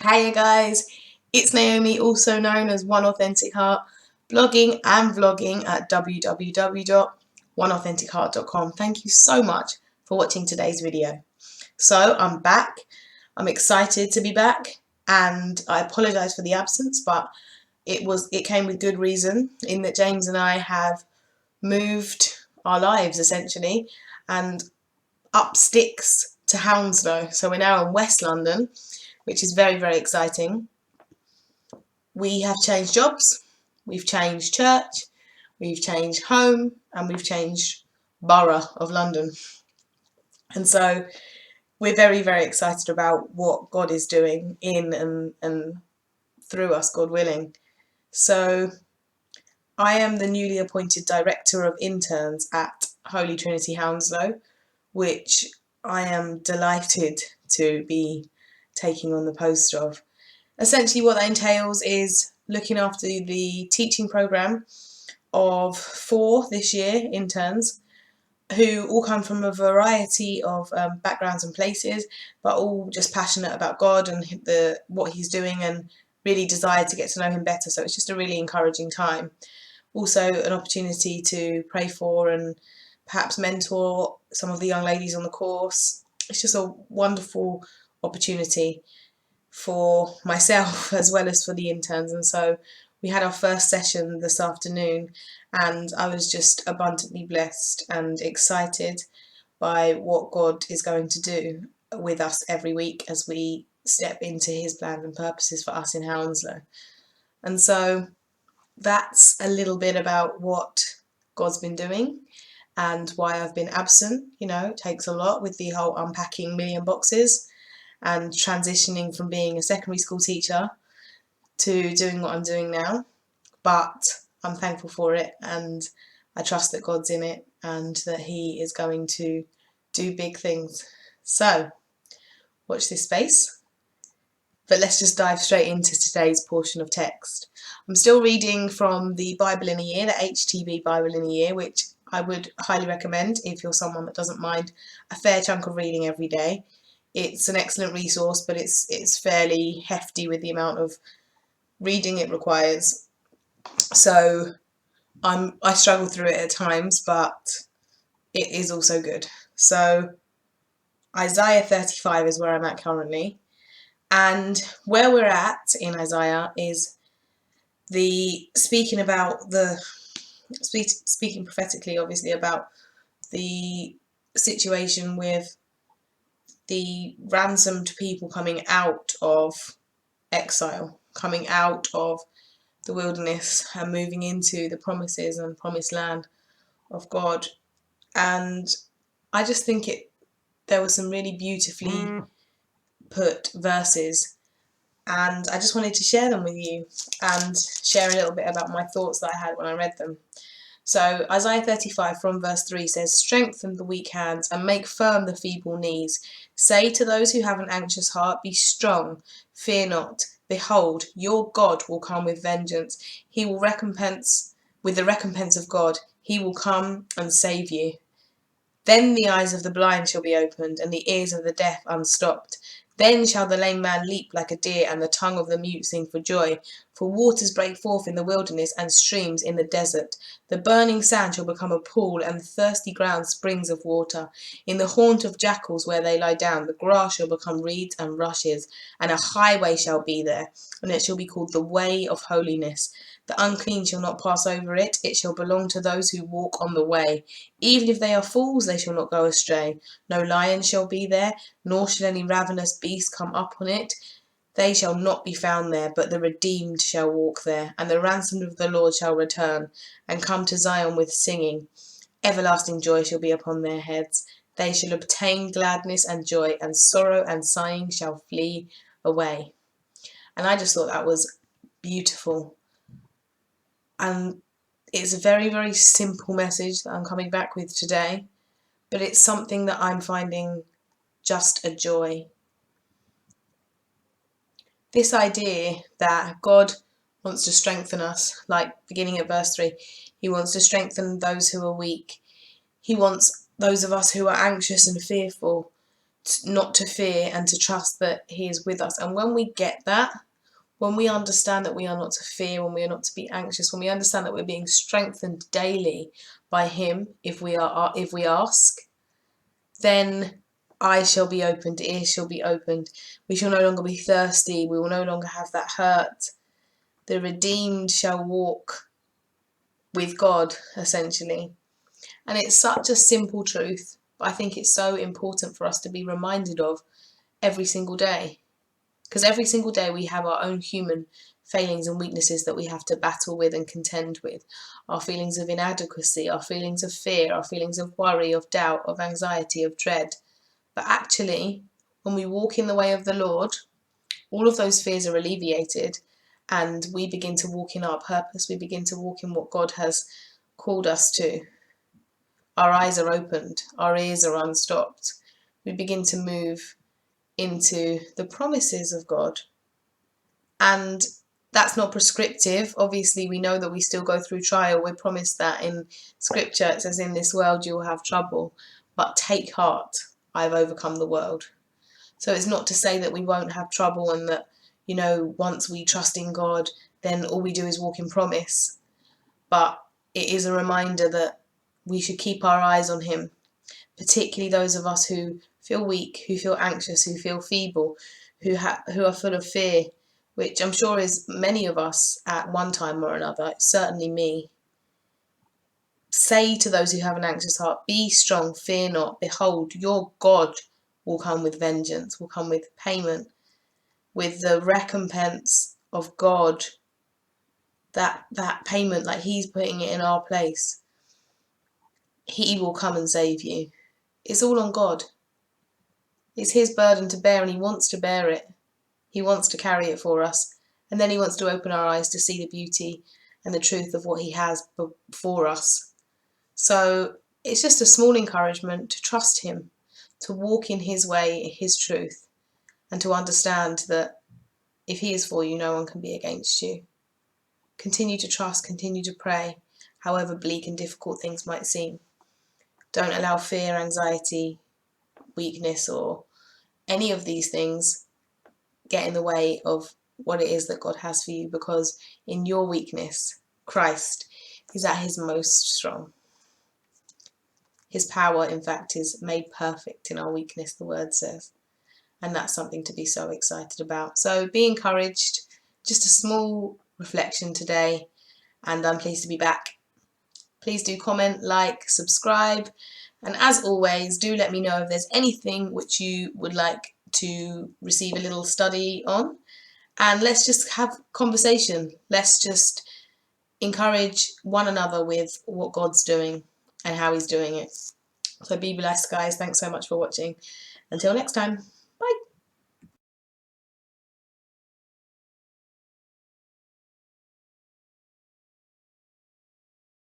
Hey guys, it's Naomi, also known as One Authentic Heart, blogging and vlogging at www.oneauthenticheart.com. Thank you so much for watching today's video. So I'm back. I'm excited to be back, and I apologise for the absence, but it came with good reason, in that James and I have moved our lives essentially and up sticks to Hounslow. So we're now in West London, which is very, very exciting. We have changed jobs, we've changed church, we've changed home, and we've changed borough of London. And so we're very, very excited about what God is doing in and through us, God willing. So I am the newly appointed Director of Interns at Holy Trinity Hounslow, which I am delighted to be taking on the post of. Essentially what that entails is looking after the teaching programme of 4 this year interns, who all come from a variety of backgrounds and places, but all just passionate about God and what He's doing, and really desire to get to know Him better. So it's just a really encouraging time. Also an opportunity to pray for and perhaps mentor some of the young ladies on the course. It's just a wonderful opportunity for myself as well as for the interns. And so we had our first session this afternoon, and I was just abundantly blessed and excited by what God is going to do with us every week as we step into His plans and purposes for us in Hounslow. And so that's a little bit about what God's been doing and why I've been absent. You know, it takes a lot with the whole unpacking million boxes and transitioning from being a secondary school teacher to doing what I'm doing now. But I'm thankful for it, and I trust that God's in it and that He is going to do big things. So watch this space. But let's just dive straight into today's portion of text. I'm still reading from the Bible in a Year, the HTB Bible in a Year, which I would highly recommend if you're someone that doesn't mind a fair chunk of reading every day. It's an excellent resource, but it's fairly hefty with the amount of reading it requires. So I struggle through it at times, but it is also good. So Isaiah 35 is where I'm at currently. And where we're at in Isaiah is speaking prophetically, obviously, about the situation with the ransomed people coming out of exile, coming out of the wilderness and moving into the promises and promised land of God. And I just think there were some really beautifully put verses, and I just wanted to share them with you and share a little bit about my thoughts that I had when I read them. So Isaiah 35 from verse 3 says, "Strengthen the weak hands and make firm the feeble knees. Say to those who have an anxious heart, be strong, fear not. Behold, your God will come with vengeance. He will recompense with the recompense of God. He will come and save you. Then the eyes of the blind shall be opened, and the ears of the deaf unstopped. Then shall the lame man leap like a deer, and the tongue of the mute sing for joy. For waters break forth in the wilderness, and streams in the desert. The burning sand shall become a pool, and the thirsty ground springs of water. In the haunt of jackals where they lie down, the grass shall become reeds and rushes, and a highway shall be there, and it shall be called the way of holiness. The unclean shall not pass over it, it shall belong to those who walk on the way. Even if they are fools, they shall not go astray. No lion shall be there, nor shall any ravenous beast come up on it. They shall not be found there, but the redeemed shall walk there, and the ransomed of the Lord shall return, and come to Zion with singing. Everlasting joy shall be upon their heads. They shall obtain gladness and joy, and sorrow and sighing shall flee away." And I just thought that was beautiful. And it's a very, very simple message that I'm coming back with today, but it's something that I'm finding just a joy. This idea that God wants to strengthen us, like beginning at verse 3, He wants to strengthen those who are weak. He wants those of us who are anxious and fearful not to fear and to trust that He is with us. And when we get that, when we understand that we are not to fear, when we are not to be anxious, when we understand that we're being strengthened daily by Him, if we ask, then eyes shall be opened, ears shall be opened. We shall no longer be thirsty. We will no longer have that hurt. The redeemed shall walk with God, essentially. And it's such a simple truth, but I think it's so important for us to be reminded of every single day. Because every single day we have our own human failings and weaknesses that we have to battle with and contend with. Our feelings of inadequacy, our feelings of fear, our feelings of worry, of doubt, of anxiety, of dread. But actually, when we walk in the way of the Lord, all of those fears are alleviated and we begin to walk in our purpose. We begin to walk in what God has called us to. Our eyes are opened, our ears are unstopped. We begin to move into the promises of God. And that's not prescriptive. Obviously, we know that we still go through trial. We're promised that in Scripture. It says, in this world you will have trouble, but take heart, I've overcome the world. So it's not to say that we won't have trouble and that, once we trust in God, then all we do is walk in promise. But it is a reminder that we should keep our eyes on Him, particularly those of us who feel weak, who feel anxious, who feel feeble, who are full of fear, which I'm sure is many of us at one time or another, certainly me. Say to those who have an anxious heart, be strong, fear not. Behold, your God will come with vengeance, will come with payment, with the recompense of God, that payment, like He's putting it in our place. He will come and save you. It's all on God. It's His burden to bear and He wants to bear it. He wants to carry it for us. And then He wants to open our eyes to see the beauty and the truth of what He has for us. So it's just a small encouragement to trust Him, to walk in His way, His truth, and to understand that if He is for you, no one can be against you. Continue to trust, continue to pray, however bleak and difficult things might seem. Don't allow fear, anxiety, weakness, or any of these things get in the way of what it is that God has for you, because in your weakness, Christ is at His most strong. His power, in fact, is made perfect in our weakness, the word says. And that's something to be so excited about. So be encouraged. Just a small reflection today, and I'm pleased to be back. Please do comment, like, subscribe, and as always, do let me know if there's anything which you would like to receive a little study on. And let's just have conversation. Let's just encourage one another with what God's doing and how He's doing it. So be blessed, guys. Thanks so much for watching. Until next time. Bye.